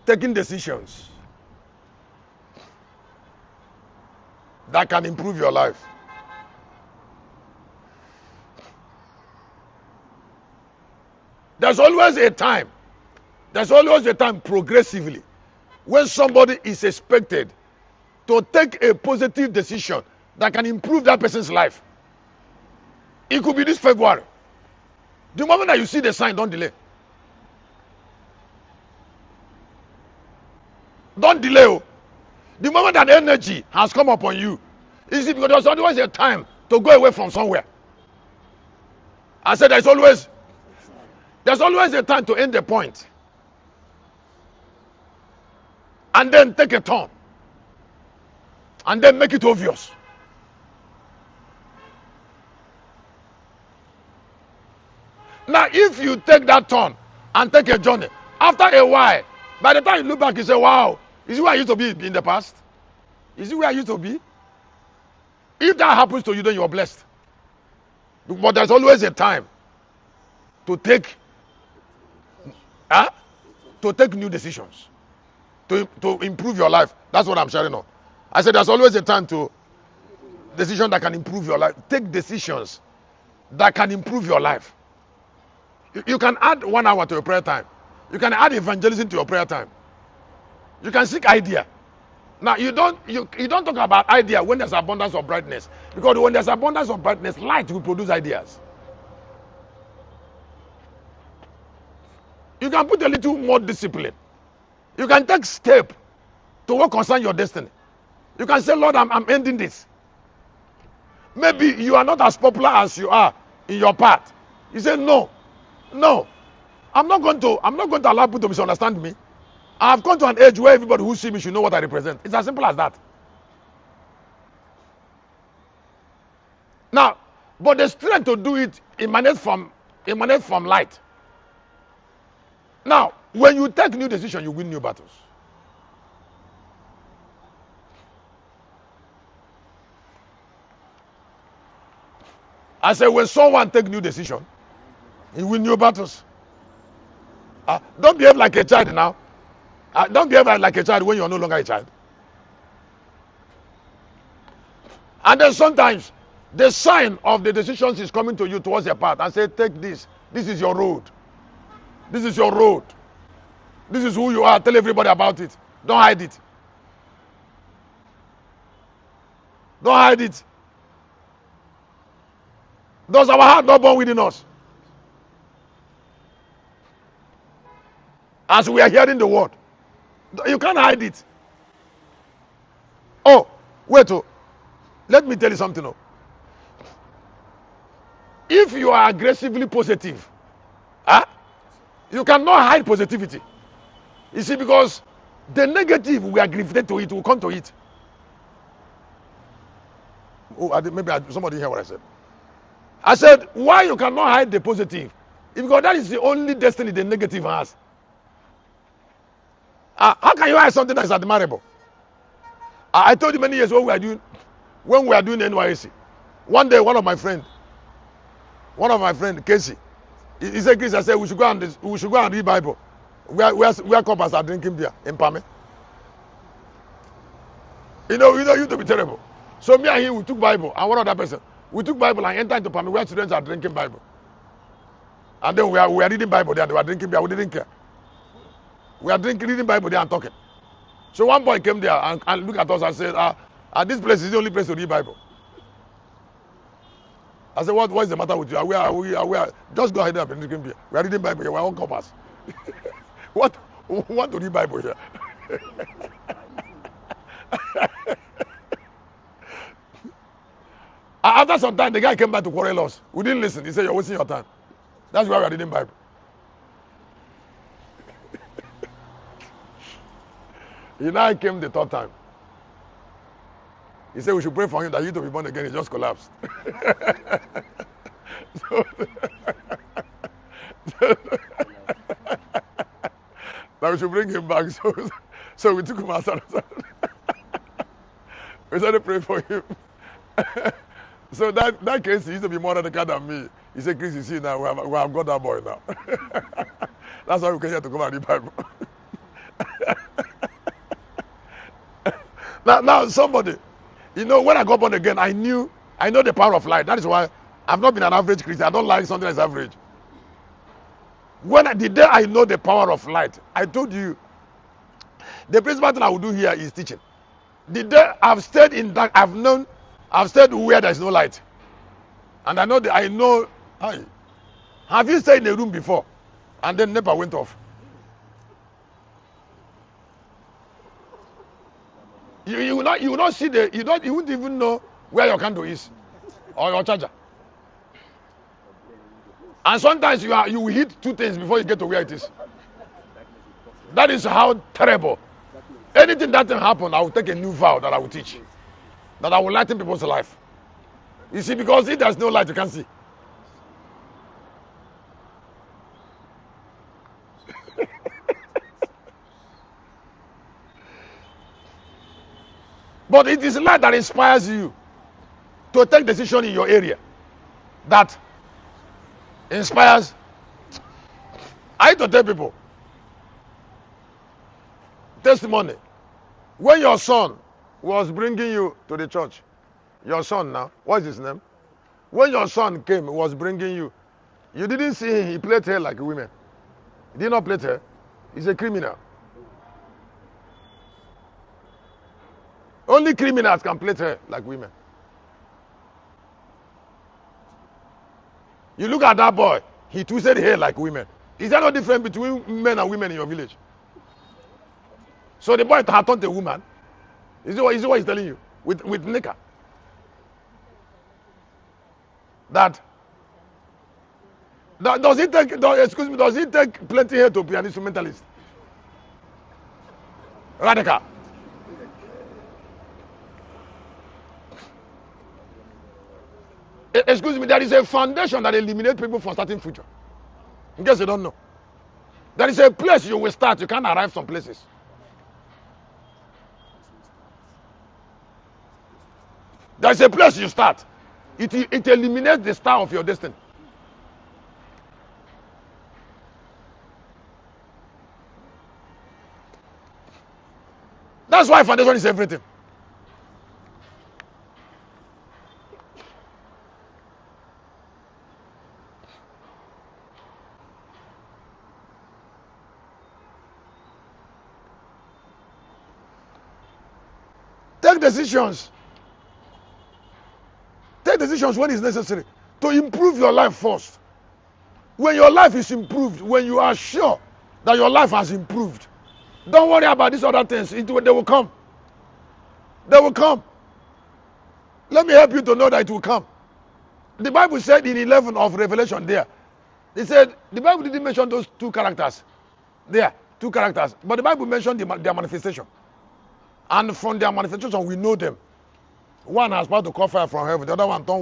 taking decisions that can improve your life. There's always a time progressively when somebody is expected to take a positive decision that can improve that person's life. It could be this February. The moment that you see the sign, don't delay. Don't delay. Oh. The moment that energy has come upon you, is it because there's always a time to go away from somewhere? I said there's always a time to end the point. And then take a turn. And then make it obvious. Now, if you take that turn and take a journey, after a while, by the time you look back, you say, wow, is it where I used to be in the past? Is it where I used to be? If that happens to you, then you're blessed. But there's always a time to take new decisions, to improve your life. That's what I'm sharing on. I said there's always a time to decision that can improve your life. Take decisions that can improve your life. You can add 1 hour to your prayer time. You can add evangelism to your prayer time. You can seek idea. Now you don't talk about idea when there's abundance of brightness, because when there's abundance of brightness, light will produce ideas. You can put a little more discipline. You can take step to what concern your destiny. You can say, Lord, I'm ending this. Maybe you are not as popular as you are in your path. You say, no, I'm not going to allow people to misunderstand me. I've come to an age where everybody who sees me should know what I represent. It's as simple as that. Now, but the strength to do it emanates from light. Now, when you take new decisions, you win new battles. I say when someone take new decision, he win new battles. Don't behave like a child now. Don't behave like a child when you're no longer a child. And then sometimes the sign of the decisions is coming to you towards your path and say, take this. This is your road. This is your road. This is who you are. Tell everybody about it. Don't hide it. Don't hide it. Does our heart not burn within us? As we are hearing the word, you can't hide it. Oh, wait. Oh, let me tell you something. Oh. If you are aggressively positive, you cannot hide positivity. You see, because the negative we are gifted to it will come to it. Oh, maybe somebody hear what I said. I said, why you cannot hide the positive? Because that is the only destiny the negative has. How can you hide something that is admirable? I told you many years when we are doing NYC. One day, one of my friend, Casey, he said, Chris, I said we should go and read Bible. Where couples are drinking beer in Pame. You used to be terrible. So me and him, we took Bible, and one other person, we took Bible and entered into Pame where students are drinking Bible. And then we are reading Bible there, they were drinking beer, we didn't care. We are reading Bible there and talking. So one boy came there and looked at us and said, this place is the only place to read Bible. I said, what is the matter with you? Are we just go ahead and drinking beer. We are reading Bible here, we are on compass. What to read Bible here? After some time, the guy came back to quarrel us. We didn't listen. He said, you're wasting your time. That's why we are reading Bible. He now came the third time. He said we should pray for him that he to be born again. He just collapsed. Now we should bring him back. So we took him outside. We started praying for him. So that case, he used to be more radical than me. He said, Chris, you see now, we have got that boy now. That's why we came here to come and read Bible. Now somebody, when I got born again, I know the power of light. That is why I've not been an average Christian. I don't like something that's average. The day I know the power of light, I told you, the principal thing I will do here is teaching. The day I've stayed in dark, I've stayed where there's no light. And I know, have you stayed in a room before? And then NEPA went off. You will not see you wouldn't even know where your candle is or your charger. And sometimes you will hit two things before you get to where it is. That is how terrible. Anything that can happen, I will take a new vow that I will teach. That I will lighten people's life. You see, because if there's no light, you can't see. But it is light that inspires you to take decision in your area. That inspires. I need to tell people. Testimony. When your son was bringing you to the church, your son now, what's his name? When your son came, was bringing you, you didn't see him, he played hair like women. He did not play hair. He's a criminal. Only criminals can play hair like women. You look at that boy, he twisted hair like women. Is there no difference between men and women in your village? So the boy had turned a woman. Is it what he's telling you? With Nika. Does it take plenty hair to be an instrumentalist? Radical. Excuse me, there is a foundation that eliminates people from starting future. In case you don't know. There is a place you will start, you can't arrive some places. There is a place you start. It eliminates the star of your destiny. That's why foundation is everything. Take decisions. Take decisions when it's necessary to improve your life first. When your life is improved, when you are sure that your life has improved, don't worry about these other things. They will come. They will come. Let me help you to know that it will come. The Bible said in 11 of Revelation there, it said, the Bible didn't mention those two characters. There, two characters. But the Bible mentioned their manifestation. And from their manifestation, we know them. One has power to call fire from heaven. The other one turn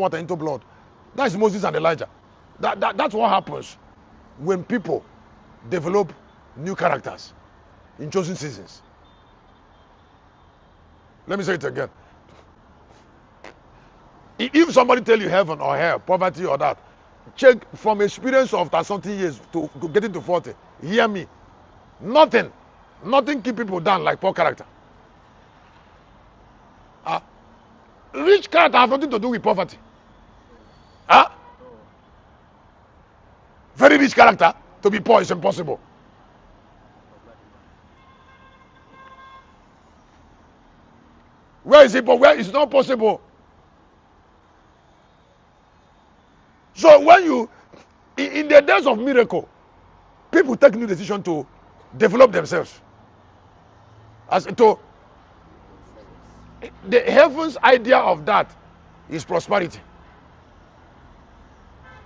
water into blood. That's Moses and Elijah. That's what happens when people develop new characters in chosen seasons. Let me say it again. If somebody tell you heaven or hell, poverty or that, check from experience of 30 years to getting to 40. Hear me. Nothing keep people down like poor character. Rich character have nothing to do with poverty. Very rich character to be poor is impossible. Where is it? But where it's not possible. So when you, in the days of miracle, people take new decision to develop themselves. The heaven's idea of that is prosperity.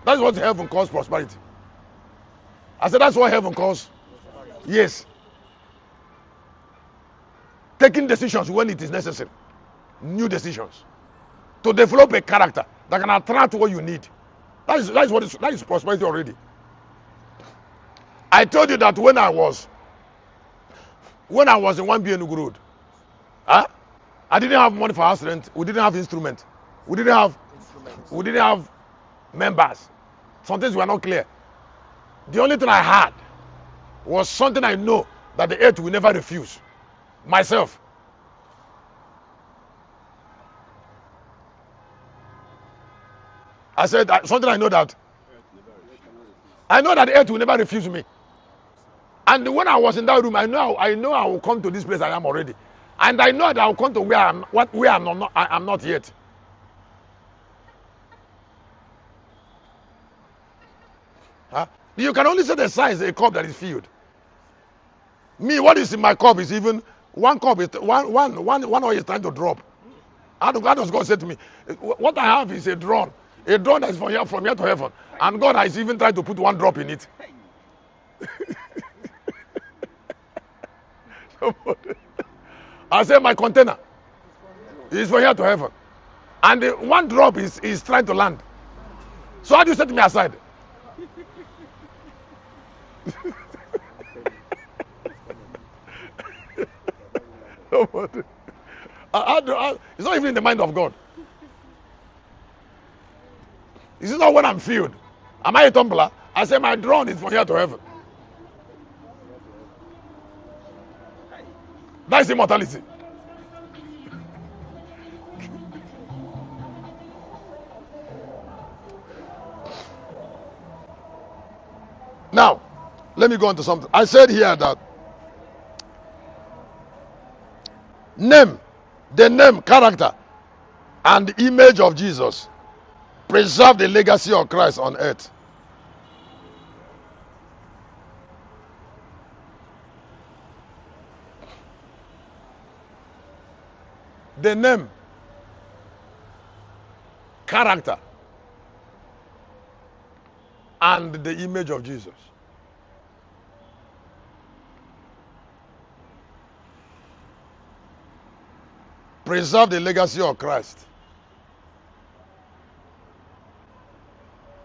That's what heaven calls prosperity. I said that's what heaven calls. Yes. Taking decisions when it is necessary. New decisions. To develop a character that can attract what you need. That is prosperity already. I told you that when I was in 1B Enugu Road, I didn't have money for house rent. We didn't have instrument. We didn't have members. Some things were not clear. The only thing I had was something I know that the earth will never refuse. Myself. I said something I know that earth will never refuse me. And when I was in that room, I know I will come to this place I am already. And I know that I will come to where I'm not yet. Huh? You can only say the size of a cup that is filled. Me, what is in my cup is even one cup is one oil is trying to drop. How does God say to me, what I have is a drone that is from here to heaven, and God is even trying to put one drop in it. I say my container is from here to heaven, and the one drop is trying to land. So how do you set me aside? It's not even in the mind of God. This is not when I'm filled. Am I a tumbler? I say my drone is from here to heaven. That's immortality. Now, let me go on to something. I said here that the name, character, and the image of Jesus preserve the legacy of Christ on earth. The name, character, and the image of Jesus preserve the legacy of Christ.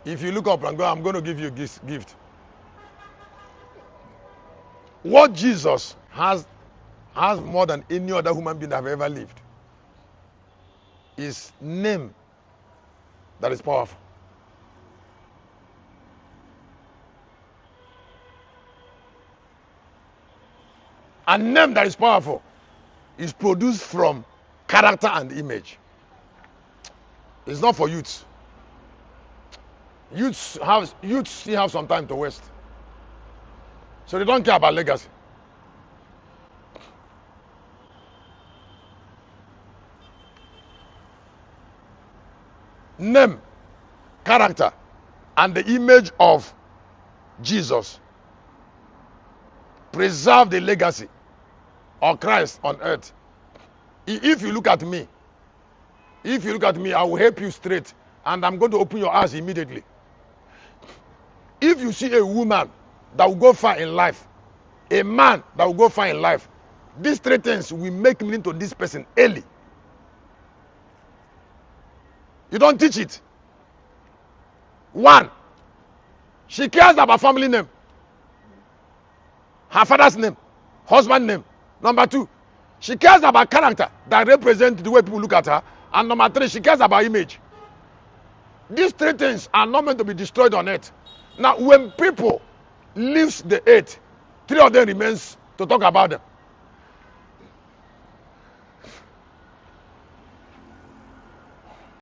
If you look up and go, I'm going to give you a gift. What Jesus has more than any other human being that have ever lived is name that is powerful. A name that is powerful is produced from character and image. It's not for youths. Youths still have some time to waste. So they don't care about legacy. Name, character, and the image of Jesus preserve the legacy of Christ on earth. If you look at me, I will help you straight, and I'm going to open your eyes immediately. If you see a woman that will go far in life, a man that will go far in life, these three things will make meaning to this person early. You don't teach it. 1, she cares about family name, her father's name, husband name. Number 2, she cares about character that represents the way people look at her. And number 3, she cares about image. These three things are not meant to be destroyed on earth. Now, when people leave the earth, 3 of them remains to talk about them.